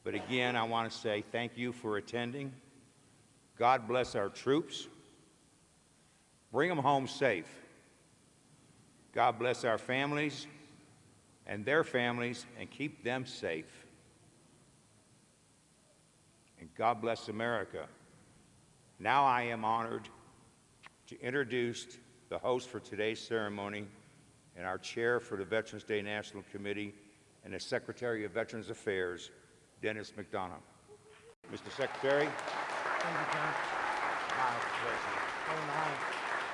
But again, I want to say thank you for attending. God bless our troops. Bring them home safe. God bless our families and their families and keep them safe. And God bless America. Now I am honored to introduce the host for today's ceremony and our chair for the Veterans Day National Committee and the Secretary of Veterans Affairs, Dennis McDonough. Mr. Secretary. Thank you, John. My pleasure.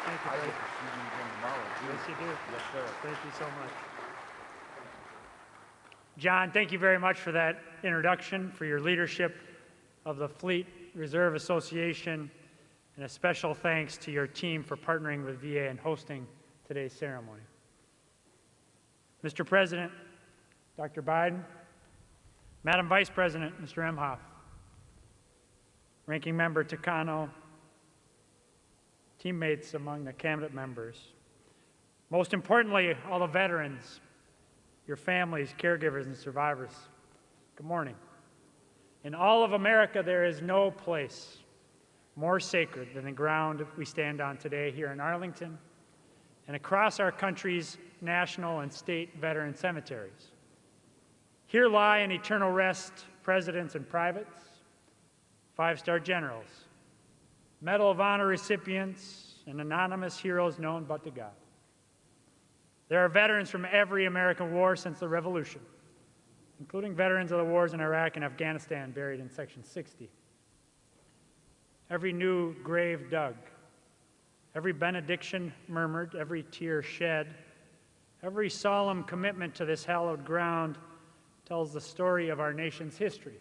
Thank you, I Dave. get to see you again tomorrow, too. Yes, you do. Yes, sir. Thank you so much. John, thank you very much for that introduction, for your leadership of the Fleet Reserve Association, and a special thanks to your team for partnering with VA and hosting today's ceremony. Mr. President, Dr. Biden, Madam Vice President, Mr. Emhoff, Ranking Member Takano, teammates among the cabinet members, most importantly, all the veterans, your families, caregivers, and survivors, good morning. In all of America, there is no place more sacred than the ground we stand on today here in Arlington and across our country's national and state veteran cemeteries. Here lie in eternal rest presidents and privates, five-star generals, Medal of Honor recipients, and anonymous heroes known but to God. There are veterans from every American war since the Revolution, including veterans of the wars in Iraq and Afghanistan buried in Section 60. Every new grave dug, every benediction murmured, every tear shed, every solemn commitment to this hallowed ground tells the story of our nation's history.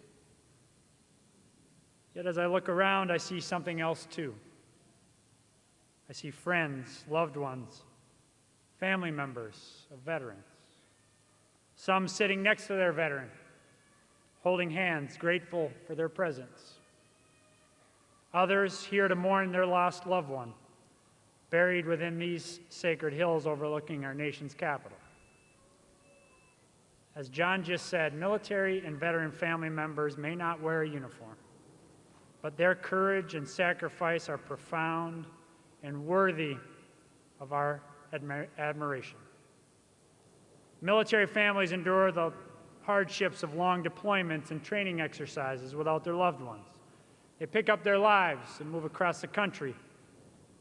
Yet as I look around, I see something else too. I see friends, loved ones, family members of veterans. Some sitting next to their veteran, holding hands, grateful for their presence. Others here to mourn their lost loved one, buried within these sacred hills overlooking our nation's capital. As John just said, military and veteran family members may not wear a uniform, but their courage and sacrifice are profound and worthy of our admiration. Military families endure the hardships of long deployments and training exercises without their loved ones. They pick up their lives and move across the country,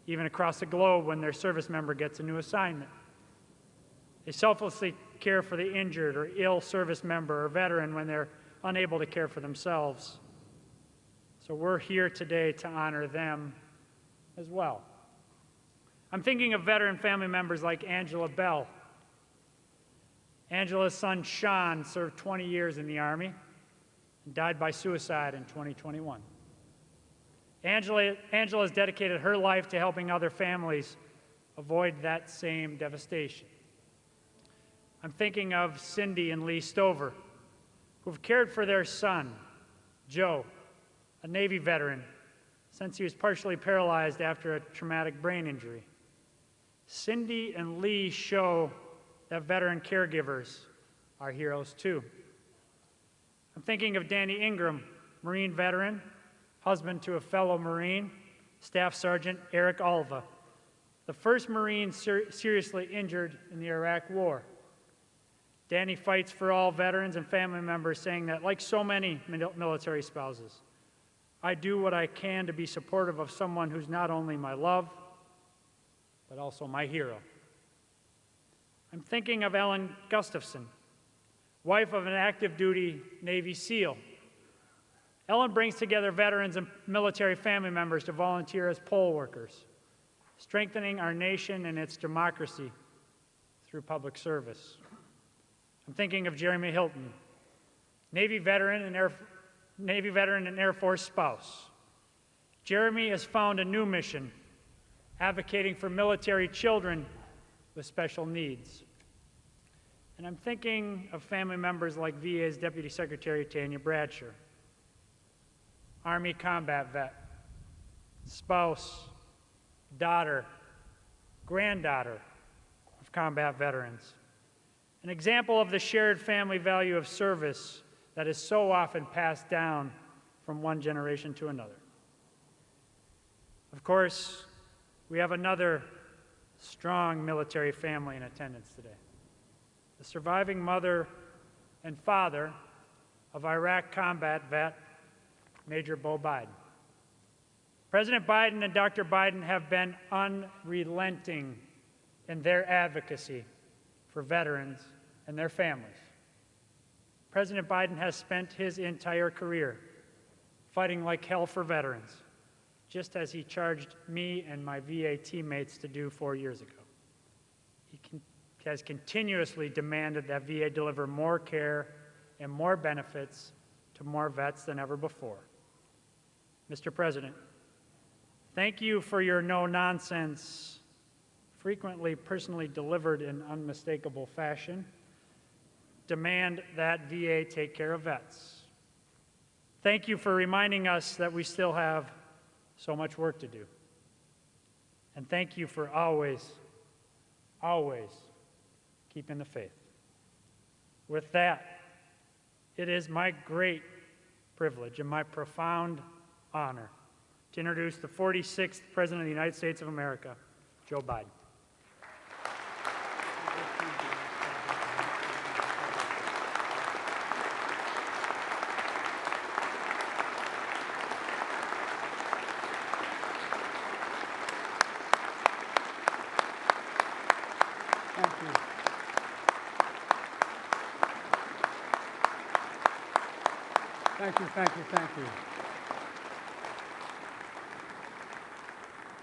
even across the globe when their service member gets a new assignment. They selflessly care for the injured or ill service member or veteran when they're unable to care for themselves. So we're here today to honor them as well. I'm thinking of veteran family members like Angela Bell. Angela's son, Sean, served 20 years in the Army and died by suicide in 2021. Angela has dedicated her life to helping other families avoid that same devastation. I'm thinking of Cindy and Lee Stover, who've cared for their son, Joe, a Navy veteran, since he was partially paralyzed after a traumatic brain injury. Cindy and Lee show that veteran caregivers are heroes too. I'm thinking of Danny Ingram, Marine veteran, husband to a fellow Marine, Staff Sergeant Eric Alva, the first Marine seriously injured in the Iraq War. Danny fights for all veterans and family members, saying that, like so many military spouses, I do what I can to be supportive of someone who's not only my love, but also my hero. I'm thinking of Ellen Gustafson, wife of an active duty Navy SEAL. Ellen brings together veterans and military family members to volunteer as poll workers, strengthening our nation and its democracy through public service. I'm thinking of Jeremy Hilton, Navy veteran and Air Force spouse. Jeremy has found a new mission, advocating for military children with special needs. And I'm thinking of family members like VA's Deputy Secretary Tanya Bradshaw, Army combat vet, spouse, daughter, granddaughter of combat veterans. An example of the shared family value of service that is so often passed down from one generation to another. Of course, we have another strong military family in attendance today. The surviving mother and father of Iraq combat vet, Major Bo Biden. President Biden and Dr. Biden have been unrelenting in their advocacy for veterans and their families. President Biden has spent his entire career fighting like hell for veterans, just as he charged me and my VA teammates to do 4 years ago. He has continuously demanded that VA deliver more care and more benefits to more vets than ever before. Mr. President, thank you for your no-nonsense, frequently personally delivered in unmistakable fashion, demand that VA take care of vets. Thank you for reminding us that we still have so much work to do. And thank you for always, always keeping the faith. With that, it is my great privilege and my profound honor to introduce the 46th President of the United States of America, Joe Biden. Thank you, thank you, thank you.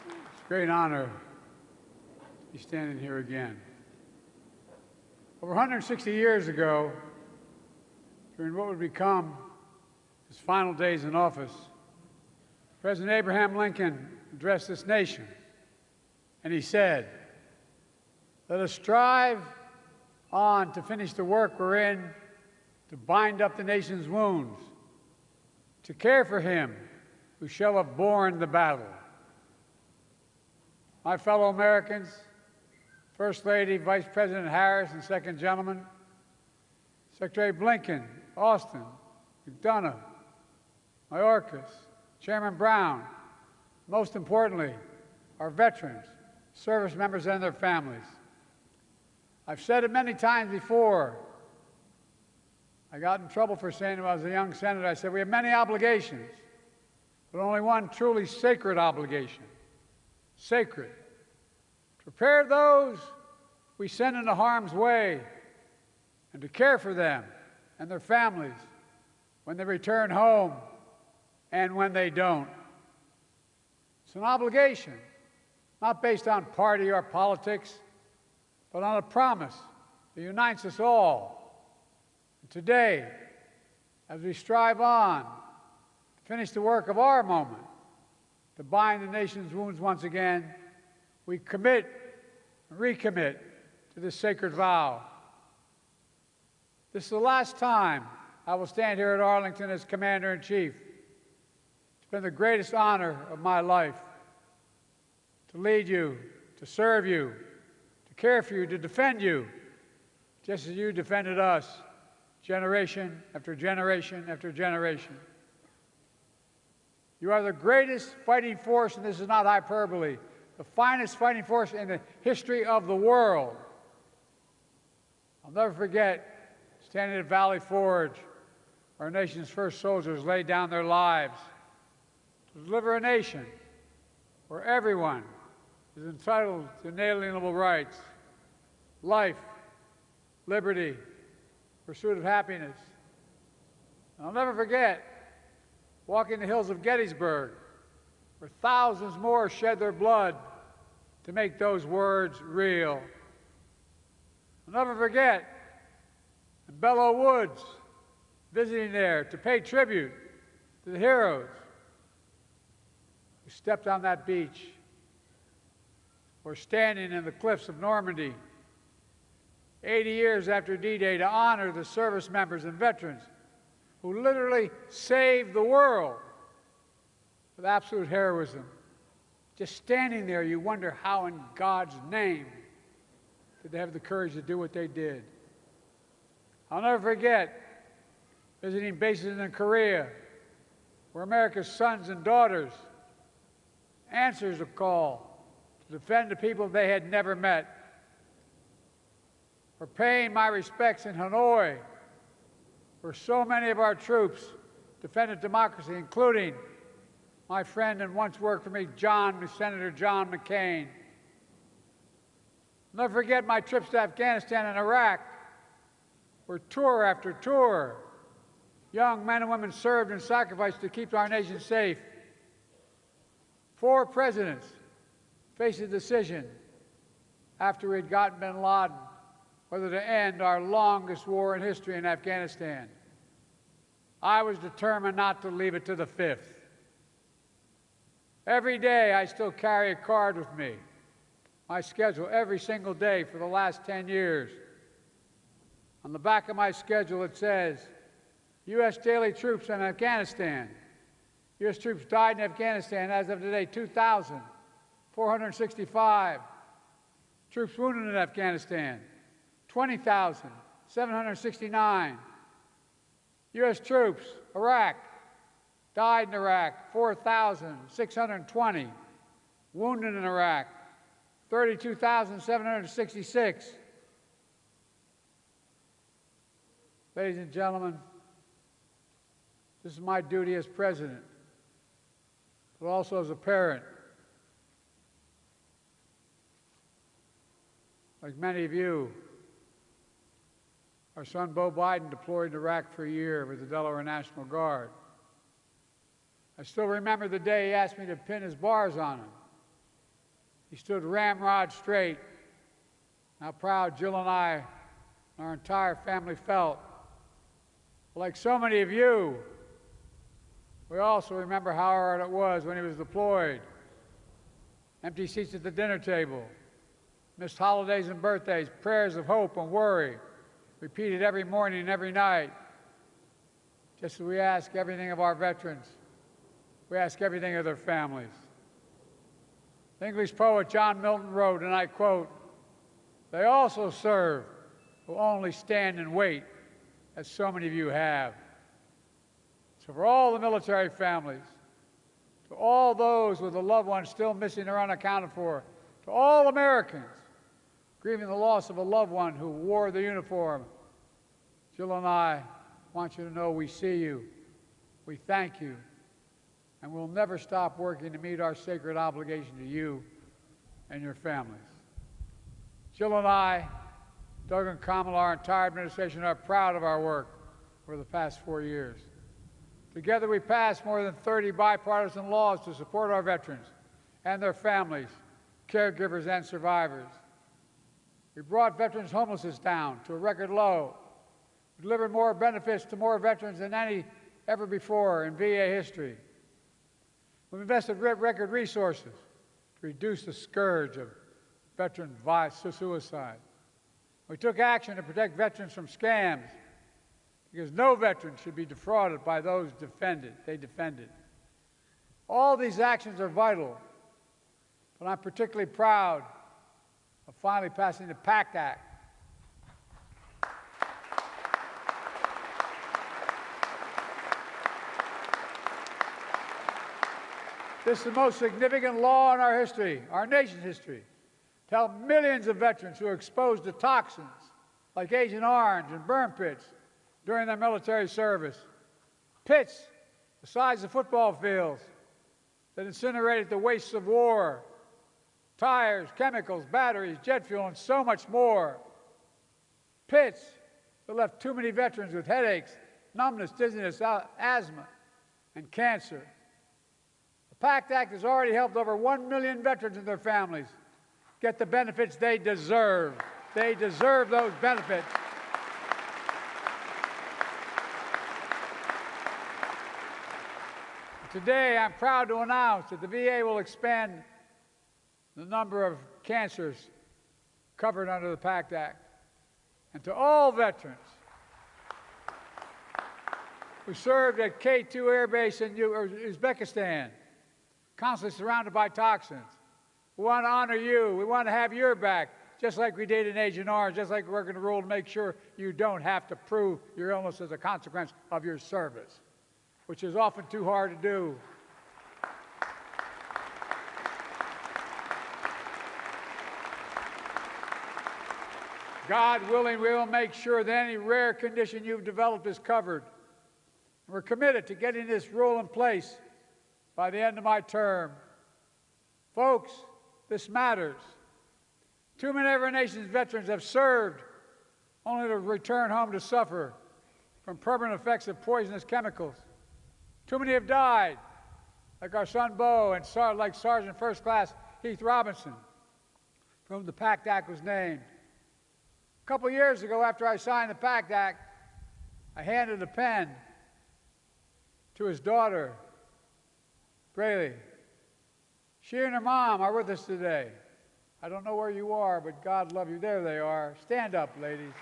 It's a great honor to be standing here again. Over 160 years ago, during what would become his final days in office, President Abraham Lincoln addressed this nation, and he said, "Let us strive on to finish the work we're in, to bind up the nation's wounds, to care for him who shall have borne the battle." My fellow Americans, First Lady, Vice President Harris, and Second Gentleman, Secretary Blinken, Austin, McDonough, Mayorkas, Chairman Brown, most importantly, our veterans, service members, and their families. I've said it many times before. I got in trouble for saying it when I was a young senator. I said, we have many obligations, but only one truly sacred obligation. Sacred. To prepare those we send into harm's way and to care for them and their families when they return home and when they don't. It's an obligation, not based on party or politics, but on a promise that unites us all. Today, as we strive on to finish the work of our moment, to bind the nation's wounds once again, we commit and recommit to this sacred vow. This is the last time I will stand here at Arlington as Commander-in-Chief. It's been the greatest honor of my life to lead you, to serve you, to care for you, to defend you, just as you defended us, generation after generation after generation. You are the greatest fighting force, and this is not hyperbole, the finest fighting force in the history of the world. I'll never forget standing at Valley Forge, where our nation's first soldiers laid down their lives to deliver a nation where everyone is entitled to inalienable rights, life, liberty, pursuit of happiness. And I'll never forget walking the hills of Gettysburg, where thousands more shed their blood to make those words real. I'll never forget in Belleau Woods, visiting there to pay tribute to the heroes who stepped on that beach, or standing in the cliffs of Normandy 80 years after D-Day to honor the service members and veterans who literally saved the world with absolute heroism. Just standing there, you wonder how in God's name did they have the courage to do what they did. I'll never forget visiting bases in Korea, where America's sons and daughters answers a call to defend the people they had never met, for paying my respects in Hanoi, where so many of our troops defended democracy, including my friend and once worked for me, Senator John McCain. I'll never forget my trips to Afghanistan and Iraq, where tour after tour, young men and women served and sacrificed to keep our nation safe. 4 presidents faced a decision after we had gotten bin Laden whether to end our longest war in history in Afghanistan. I was determined not to leave it to the 5th. Every day I still carry a card with me, my schedule every single day for the last 10 years. On the back of my schedule it says, U.S. daily troops in Afghanistan. U.S. troops died in Afghanistan as of today, 2,465. Troops wounded in Afghanistan, 20,769. U.S. troops, Iraq, died in Iraq, 4,620. Wounded in Iraq, 32,766. Ladies and gentlemen, this is my duty as president, but also as a parent. Like many of you, our son Beau Biden deployed to Iraq for a year with the Delaware National Guard. I still remember the day he asked me to pin his bars on him. He stood ramrod straight. How proud Jill and I and our entire family felt. Like so many of you, we also remember how hard it was when he was deployed. Empty seats at the dinner table, missed holidays and birthdays, prayers of hope and worry, repeated every morning and every night. Just as we ask everything of our veterans, we ask everything of their families. The English poet John Milton wrote, and I quote, "They also serve who only stand and wait, as so many of you have." So for all the military families, to all those with a loved one still missing or unaccounted for, to all Americans grieving the loss of a loved one who wore the uniform, Jill and I want you to know we see you, we thank you, and we'll never stop working to meet our sacred obligation to you and your families. Jill and I, Doug and Kamala, our entire administration, are proud of our work over the past 4 years. Together we passed more than 30 bipartisan laws to support our veterans and their families, caregivers, and survivors. We brought veterans' homelessness down to a record low. We delivered more benefits to more veterans than any ever before in VA history. We've invested record resources to reduce the scourge of veteran suicide. We took action to protect veterans from scams because no veteran should be defrauded by those they defended. All these actions are vital, but I'm particularly proud of finally passing the PACT Act. This is the most significant law in our history, our nation's history, to help millions of veterans who are exposed to toxins like Agent Orange and burn pits during their military service. Pits the size of football fields that incinerated the wastes of war, tires, chemicals, batteries, jet fuel, and so much more. Pits that left too many veterans with headaches, numbness, dizziness, asthma, and cancer. The PACT Act has already helped over 1 million veterans and their families get the benefits they deserve. They deserve those benefits. Today, I'm proud to announce that the VA will expand the number of cancers covered under the PACT Act. And to all veterans who served at K2 Air Base in Uzbekistan, constantly surrounded by toxins, we want to honor you. We want to have your back just like we did in Agent Orange, just like we're going to rule to make sure you don't have to prove your illness as a consequence of your service, which is often too hard to do. God willing, we will make sure that any rare condition you've developed is covered. We're committed to getting this rule in place by the end of my term. Folks, this matters. Too many of our nation's veterans have served only to return home to suffer from permanent effects of poisonous chemicals. Too many have died, like our son Bo and like Sergeant First Class Heath Robinson, for whom the PACT Act was named. A couple years ago, after I signed the PACT Act, I handed a pen to his daughter, Braylee. She and her mom are with us today. I don't know where you are, but God love you. There they are. Stand up, ladies.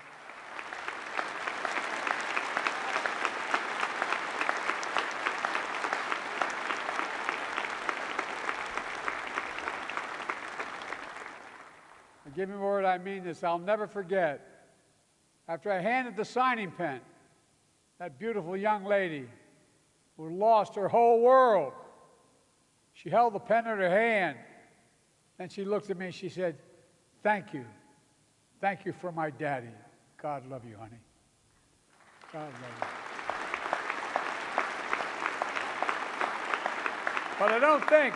Give me a word, I mean this. I'll never forget. After I handed the signing pen, that beautiful young lady who lost her whole world, she held the pen in her hand, and she looked at me and she said, "Thank you. Thank you for my daddy. God love you, honey. God love you." But I don't think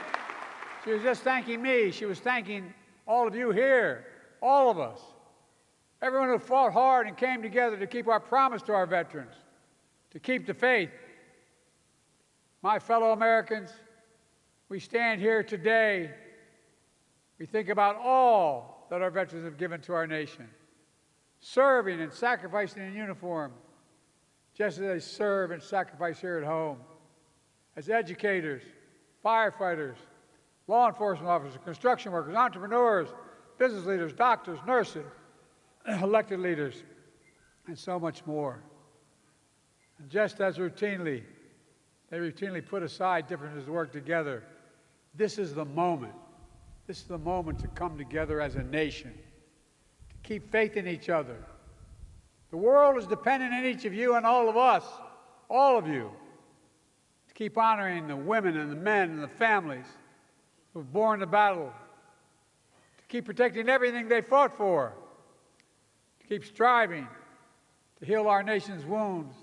she was just thanking me. She was thanking all of you here, all of us, everyone who fought hard and came together to keep our promise to our veterans, to keep the faith. My fellow Americans, we stand here today. We think about all that our veterans have given to our nation, serving and sacrificing in uniform, just as they serve and sacrifice here at home, as educators, firefighters, law enforcement officers, construction workers, entrepreneurs, business leaders, doctors, nurses, elected leaders, and so much more. And just as they routinely put aside differences to work together, this is the moment. This is the moment to come together as a nation, to keep faith in each other. The world is dependent on each of you and all of us, all of you, to keep honoring the women and the men and the families who have borne the battle, to keep protecting everything they fought for, to keep striving to heal our nation's wounds,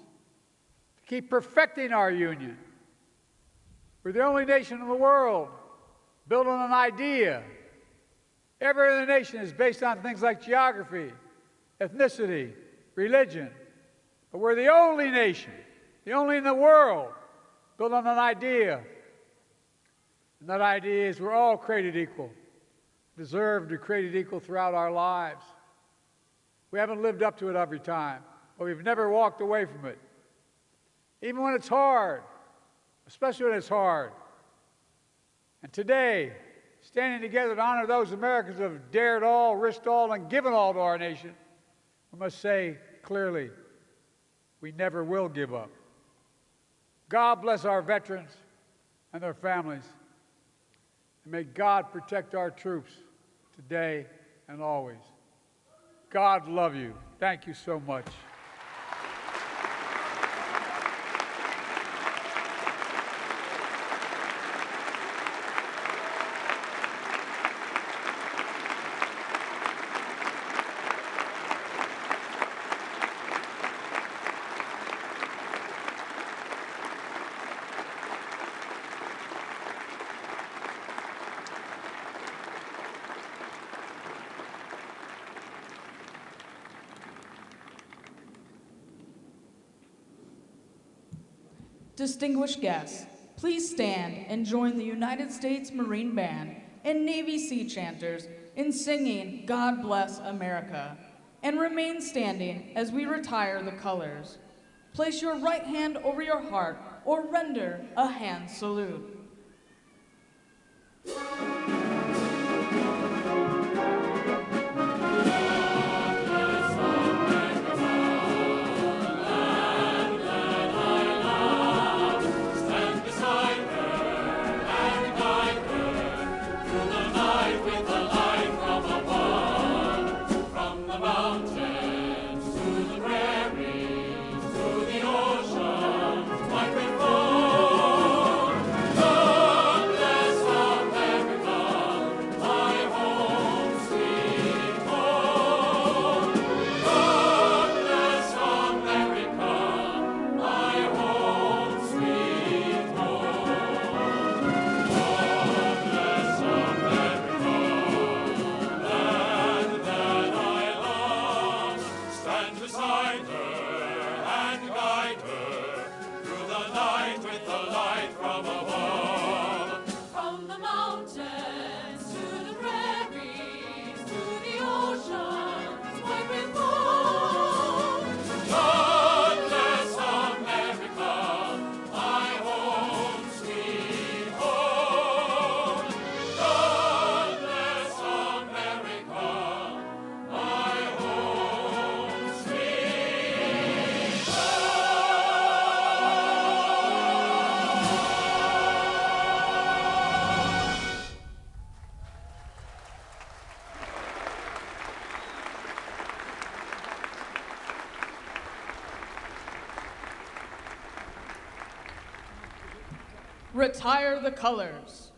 to keep perfecting our union. We're the only nation in the world built on an idea. Every other nation is based on things like geography, ethnicity, religion. But we're the only nation, the only in the world, built on an idea. And that idea is we're all created equal, deserve to be created equal throughout our lives. We haven't lived up to it every time, but we've never walked away from it. Even when it's hard, especially when it's hard. And today, standing together to honor those Americans who have dared all, risked all, and given all to our nation, we must say clearly, we never will give up. God bless our veterans and their families. And may God protect our troops today and always. God love you. Thank you so much. Distinguished guests, please stand and join the United States Marine Band and Navy Sea Chanters in singing God Bless America, and remain standing as we retire the colors. Place your right hand over your heart or render a hand salute. Retire the colors.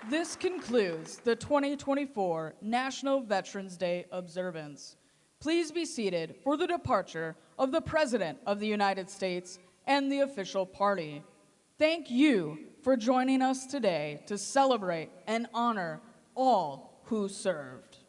This concludes the 2024 National Veterans Day observance. Please be seated for the departure of the President of the United States and the official party. Thank you for joining us today to celebrate and honor all who served.